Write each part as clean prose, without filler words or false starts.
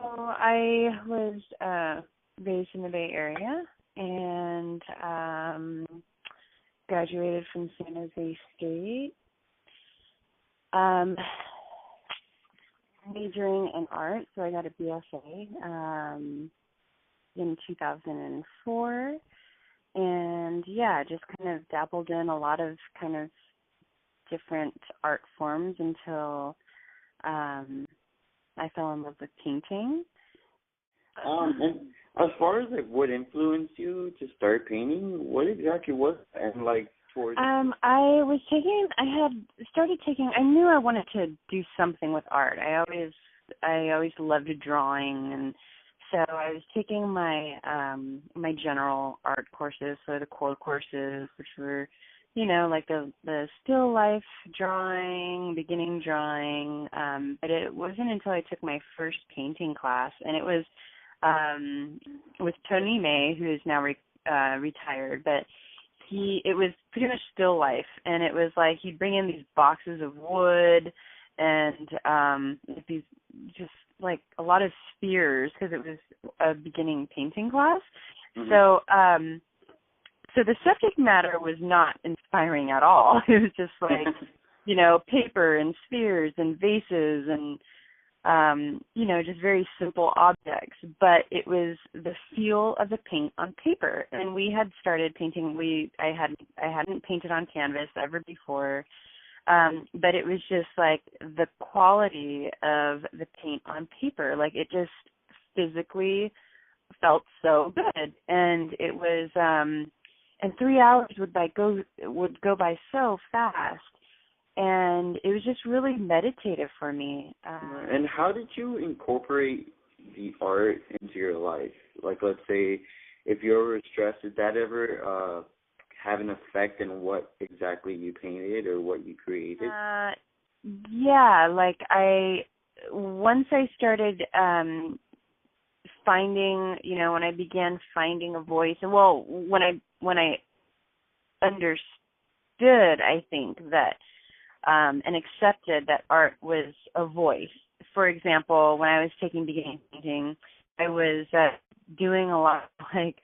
So I was raised in the Bay Area and graduated from San Jose State, um, majoring in art. So I got a BFA in 2004. And yeah, just kind of dabbled in a lot of kind of different art forms until I fell in love with painting. And as far as like what influenced you to start painting, what exactly was that? And like towards I had started taking, I knew I wanted to do something with art. I always loved drawing, and so I was taking my my general art courses, so the core courses, which were, like the still life drawing, beginning drawing, but it wasn't until I took my first painting class, and it was with Trinh Mai, who is now retired, but it was pretty much still life, and it was like he'd bring in these boxes of wood and these just like a lot of spheres, because it was a beginning painting class. mm-hmm. So the subject matter was not inspiring at all. It was just like, paper and spheres and vases and, just very simple objects. But it was the feel of the paint on paper. And we had started painting. I hadn't painted on canvas ever before. But it was just like the quality of the paint on paper. Like it just physically felt so good. And it was, and 3 hours would go by so fast, and it was just really meditative for me. And how did you incorporate the art into your life? Like, let's say, if you were stressed, did that ever have an effect in what exactly you painted or what you created? Yeah, like once I started finding, when I began finding a voice, and well, when I understood, I think that and accepted that art was a voice. For example, when I was taking beginning painting, I was doing a lot of like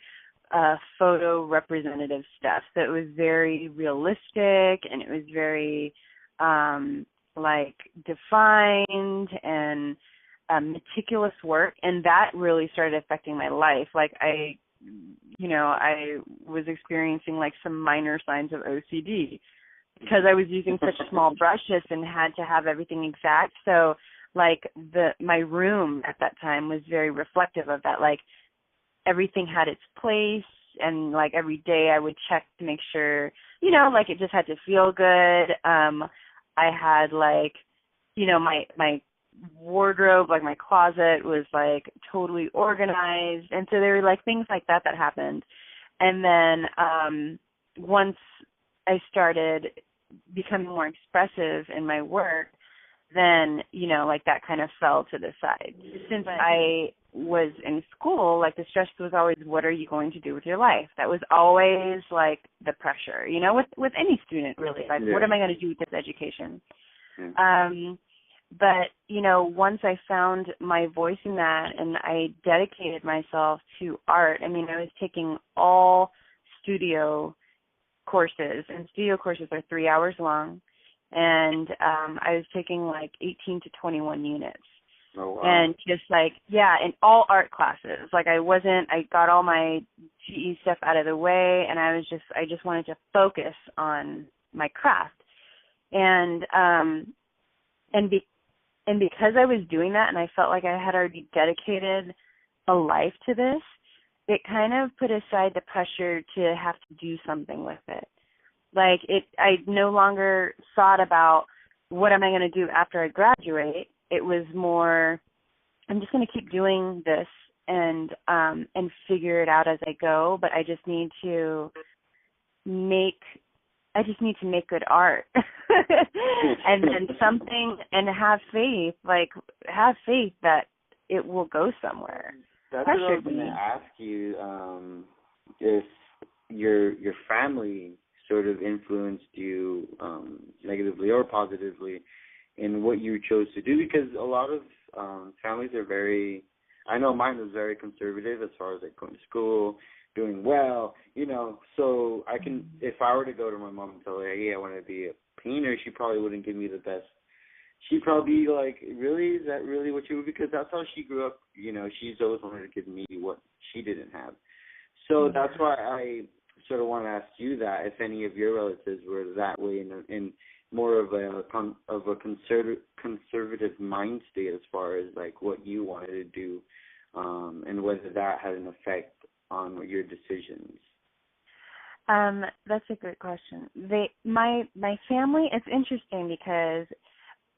photo representative stuff. So it was very realistic, and it was very like defined and meticulous work, and that really started affecting my life. Like I was experiencing like some minor signs of OCD because I was using such small brushes and had to have everything exact. So like my room at that time was very reflective of that. Like everything had its place, and like every day I would check to make sure, like it just had to feel good. I had like, my wardrobe, like my closet was like totally organized, and so there were like things like that happened. And then once I started becoming more expressive in my work, then like that kind of fell to the side. Since I was in school, like the stress was always, what are you going to do with your life? That was always like the pressure, with any student really, like what am I going to do with this education? But, once I found my voice in that and I dedicated myself to art, I was taking all studio courses, and studio courses are 3 hours long, and I was taking like 18 to 21 units. Oh, wow. And just like, in all art classes. Like I got all my GE stuff out of the way, and I just wanted to focus on my craft. And because I was doing that, and I felt like I had already dedicated a life to this, it kind of put aside the pressure to have to do something with it. Like I no longer thought about what am I going to do after I graduate. It was more, I'm just going to keep doing this and figure it out as I go. But I just need to make good art and then and have faith that it will go somewhere. That's what I was going to ask you, if your family sort of influenced you negatively or positively in what you chose to do, because a lot of families are very I know mine was very conservative as far as like going to school, doing well, so I can, if I were to go to my mom and tell her, hey, I want to be a painter, she probably wouldn't give me the best. She'd probably be like, really? Is that really what you would? Because that's how she grew up. She's always wanted to give me what she didn't have. So that's why I sort of want to ask you that, if any of your relatives were that way in more of a conservative mind state as far as like what you wanted to do, and whether that had an effect on your decisions. That's a good question. My family, it's interesting because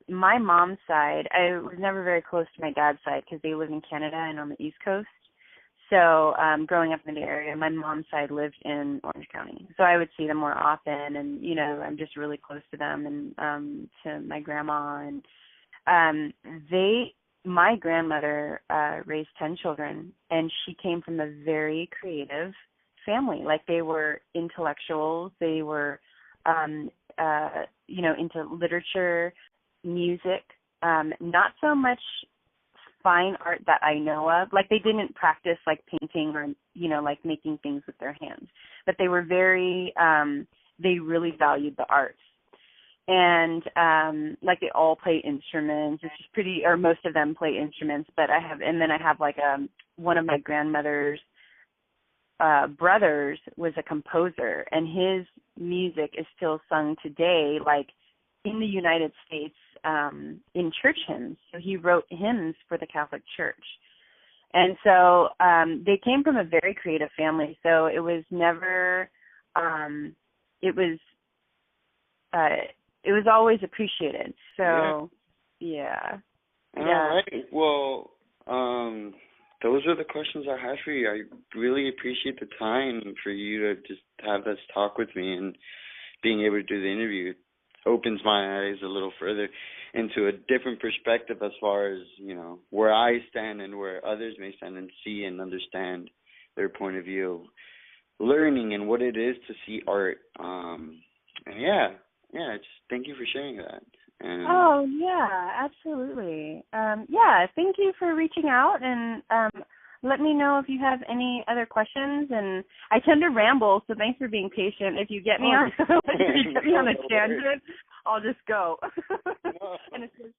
my mom's side, I was never very close to my dad's side because they live in Canada and on the East Coast. So growing up in the area, my mom's side lived in Orange County. So I would see them more often, and, I'm just really close to them and to my grandma. And my grandmother raised 10 children, and she came from a very creative family. Like, they were intellectuals. They were, into literature, music, not so much fine art that I know of. Like, they didn't practice like painting or, like making things with their hands, but they were very, they really valued the arts. And, like, they all play instruments, which is pretty, or most of them play instruments, but I have like, one of my grandmother's, brothers was a composer, and his music is still sung today, like, in the United States, in church hymns. So he wrote hymns for the Catholic Church. And so they came from a very creative family. So it was never, it was always appreciated. So, yeah. All right. Well, those are the questions I had for you. I really appreciate the time for you to just have this talk with me, and being able to do the interview opens my eyes a little further into a different perspective as far as, where I stand and where others may stand, and see and understand their point of view, learning and what it is to see art. And just thank you for sharing that. And oh, yeah, absolutely. Thank you for reaching out, and let me know if you have any other questions. And I tend to ramble, so thanks for being patient. If you get me on a tangent, I'll just go. And it's just,